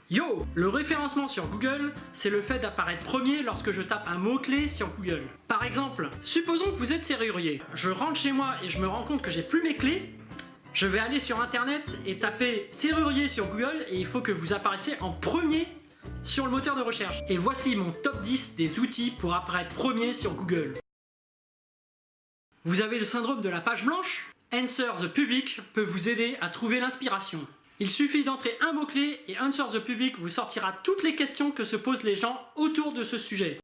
Yo! Le référencement sur Google, c'est le fait d'apparaître premier lorsque je tape un mot-clé sur Google. Par exemple, supposons que vous êtes serrurier. Je rentre chez moi et je me rends compte que j'ai plus mes clés. Je vais aller sur internet et taper serrurier sur Google et il faut que vous apparaissiez en premier sur le moteur de recherche. Et voici mon top 10 des outils pour apparaître premier sur Google. Vous avez le syndrome de la page blanche? Answer the Public peut vous aider à trouver l'inspiration. Il suffit d'entrer un mot-clé et Answer the Public vous sortira toutes les questions que se posent les gens autour de ce sujet.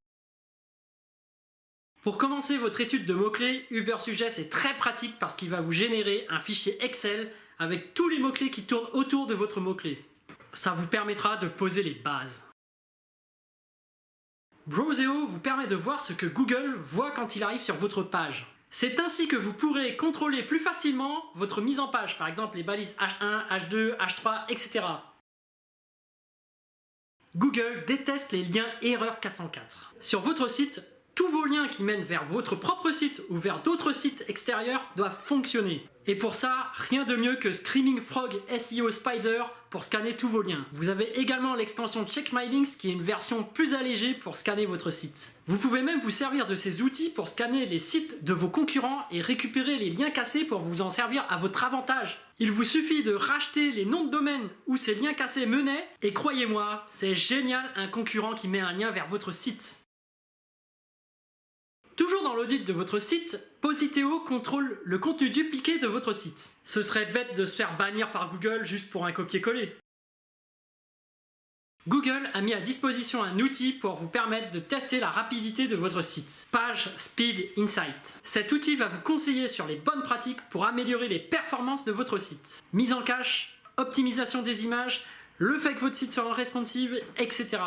Pour commencer votre étude de mots-clés, Ubersuggest est très pratique parce qu'il va vous générer un fichier Excel avec tous les mots-clés qui tournent autour de votre mot-clé. Ça vous permettra de poser les bases. Browseo vous permet de voir ce que Google voit quand il arrive sur votre page. C'est ainsi que vous pourrez contrôler plus facilement votre mise en page, par exemple les balises H1, H2, H3, etc. Google déteste les liens erreur 404. Sur votre site, tous vos liens qui mènent vers votre propre site ou vers d'autres sites extérieurs doivent fonctionner. Et pour ça, rien de mieux que Screaming Frog SEO Spider pour scanner tous vos liens. Vous avez également l'extension Check My Links qui est une version plus allégée pour scanner votre site. Vous pouvez même vous servir de ces outils pour scanner les sites de vos concurrents et récupérer les liens cassés pour vous en servir à votre avantage. Il vous suffit de racheter les noms de domaine où ces liens cassés menaient et croyez-moi, c'est génial un concurrent qui met un lien vers votre site. Toujours dans l'audit de votre site, Positeo contrôle le contenu dupliqué de votre site. Ce serait bête de se faire bannir par Google juste pour un copier-coller. Google a mis à disposition un outil pour vous permettre de tester la rapidité de votre site. Page Speed Insight. Cet outil va vous conseiller sur les bonnes pratiques pour améliorer les performances de votre site. Mise en cache, optimisation des images, le fait que votre site soit responsive, etc.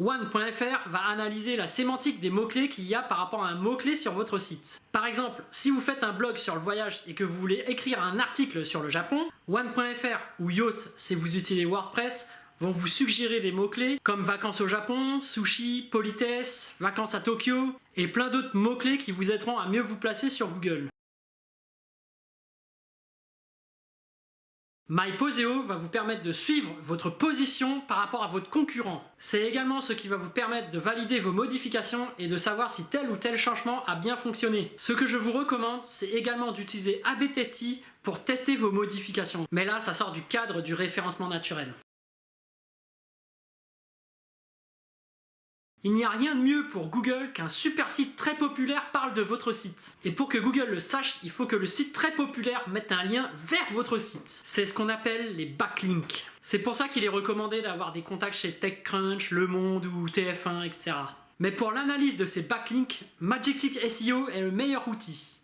One.fr va analyser la sémantique des mots-clés qu'il y a par rapport à un mot-clé sur votre site. Par exemple, si vous faites un blog sur le voyage et que vous voulez écrire un article sur le Japon, One.fr ou Yoast, si vous utilisez WordPress, vont vous suggérer des mots-clés comme vacances au Japon, sushi, politesse, vacances à Tokyo et plein d'autres mots-clés qui vous aideront à mieux vous placer sur Google. MyPoseo va vous permettre de suivre votre position par rapport à votre concurrent. C'est également ce qui va vous permettre de valider vos modifications et de savoir si tel ou tel changement a bien fonctionné. Ce que je vous recommande, c'est également d'utiliser A/B Testy pour tester vos modifications. Mais là, ça sort du cadre du référencement naturel. Il n'y a rien de mieux pour Google qu'un super site très populaire parle de votre site. Et pour que Google le sache, il faut que le site très populaire mette un lien vers votre site. C'est ce qu'on appelle les backlinks. C'est pour ça qu'il est recommandé d'avoir des contacts chez TechCrunch, Le Monde ou TF1, etc. Mais pour l'analyse de ces backlinks, Magic SEO est le meilleur outil.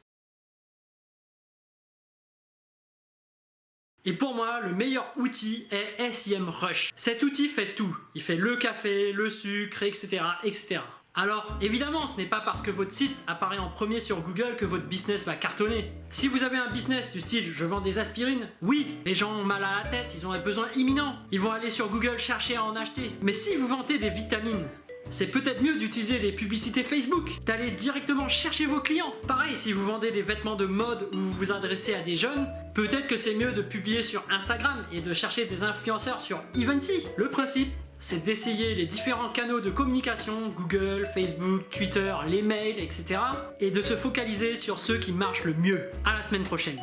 Et pour moi, le meilleur outil est SEMrush. Cet outil fait tout. Il fait le café, le sucre, etc., etc. Alors, évidemment, ce n'est pas parce que votre site apparaît en premier sur Google que votre business va cartonner. Si vous avez un business du style « je vends des aspirines », oui, les gens ont mal à la tête, ils ont un besoin imminent. Ils vont aller sur Google chercher à en acheter. Mais si vous vendez des vitamines, c'est peut-être mieux d'utiliser des publicités Facebook, d'aller directement chercher vos clients. Pareil, si vous vendez des vêtements de mode ou vous vous adressez à des jeunes, peut-être que c'est mieux de publier sur Instagram et de chercher des influenceurs sur Eventy. Le principe, c'est d'essayer les différents canaux de communication, Google, Facebook, Twitter, les mails, etc. et de se focaliser sur ceux qui marchent le mieux. À la semaine prochaine.